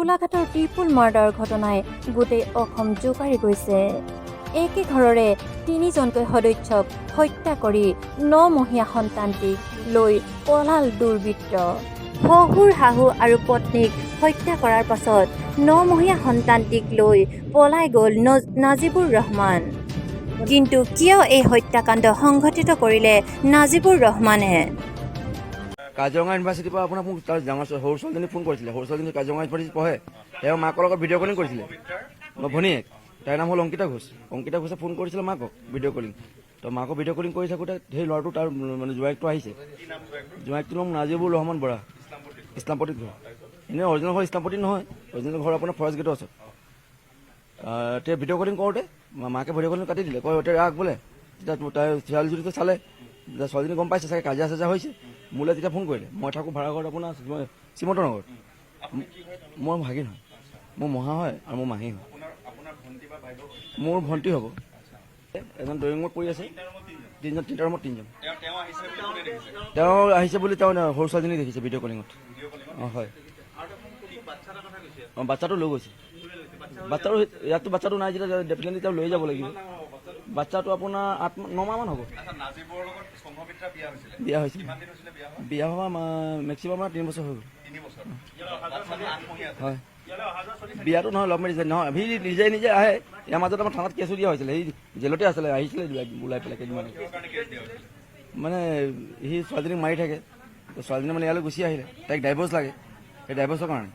গোলাঘাটৰ triple murder ঘটনাই গোটেই অসম জোকাৰি গৈছে। একে ঘৰৰে তিনিজনকৈ সদস্যক হত্যা কৰি 9 মহীয়া সন্তানটিক লৈ পলাল দুৰ্বৃত্ত। শহুৰ শাহু আৰু পত্নীক হত্যা কৰাৰ পাছত 9 মহীয়া সন্তানটিক লৈ পলাই গ'ল নাজিবুৰ ৰহমান। কিন্তু কিয় এই হত্যাকাণ্ড সংঘটিত কৰিলে নাজিবুৰ ৰহমানে? কাজিৰঙা ইউনিভাৰ্চিটিৰ পৰা আপোনাৰ মোক তাৰ ডাঙৰ সৰু ছোৱালীজনী ফোন কৰিছিলে। সৰু ছোৱালীজনী কাজিৰঙা ইউনিভাৰ্চিটিত পঢ়ে। তেওঁ মাকৰ লগত ভিডিঅ' কলিং কৰিছিলে। মই ভনীয়েক, তাইৰ নাম হ'ল অংকিতা ঘোষ। অংকিতা ঘোষে ফোন কৰিছিলে মাকক ভিডিঅ' কলিং। তো মাকক ভিডিঅ' কলিং কৰি থাকোঁতে সেই ল'ৰাটো তাৰ মানে জোৱাইকটো আহিছে। জোৱাইকটোৰ নাম নাজিবুৰ ৰহমান বৰা, ইছলামপট্টিত ঘৰ। এনেই অৰিজিনেল ঘৰ ইছলামপট্টিত নহয়, অৰিজিনেল ঘৰ আপোনাৰ ফৰেষ্ট গেটৰ ওচৰত। তেওঁ ভিডিঅ' কলিং কৰোঁতে মাকে ভিডিঅ' কলিং কাটি দিলে, কয় এতিয়া ৰাখ বোলে। তেতিয়া তাই ছোৱালীজনীটো চালে, ছোৱালীজনী গম পাইছে চাগে কাজিয়া চাজিয়া হৈছে। মোলৈ তেতিয়া ফোন কৰিলে। মই থাকোঁ ভাড়াঘৰত আপোনাৰ শ্ৰীমন্ত নগৰত। মই ভাগিন হয়, মোৰ মহা হয় আৰু মোৰ মাহী হয়। মোৰ ভণ্টি হ'ব। এজন ড্ৰয়িং ৰুমত পৰি আছে, তিনিটা ৰুমত তিনিজন। তেওঁ আহিছে বুলি তেওঁ সৰু ছোৱালীজনী দেখিছে ভিডিঅ' কলিঙত। অঁ হয়, অঁ বাচ্ছাটো লৈ গৈছে। বাচ্ছাটো ইয়াততো বাচ্ছাটো নাই, যেতিয়া ডেফিনেটলি তেওঁ লৈ যাব লাগিব। বাচ্ছাটো আপোনাৰ 8-9 মাহমান হ'ব। বিয়া হৈছিল, বিয়া হোৱা মেক্সিমাম 3 বছৰ হৈ গ'ল। হয়, বিয়াটো নহয়, লভ মেৰিজ নহয়। সি নিজে আহে। ইয়াৰ মাজত আমাৰ থানাত কেছো দিয়া হৈছিলে। সি জেলতে আছিলে, আহিছিলে ওলাই পেলাই কেইদিনমান। মানে সি ছোৱালীজনীক মাৰি থাকে। ছোৱালীজনী মানে ইয়ালৈ গুচি আহিলে। তাইক ডাইভৰ্চ লাগে, সেই ডাইভৰ্চৰ কাৰণে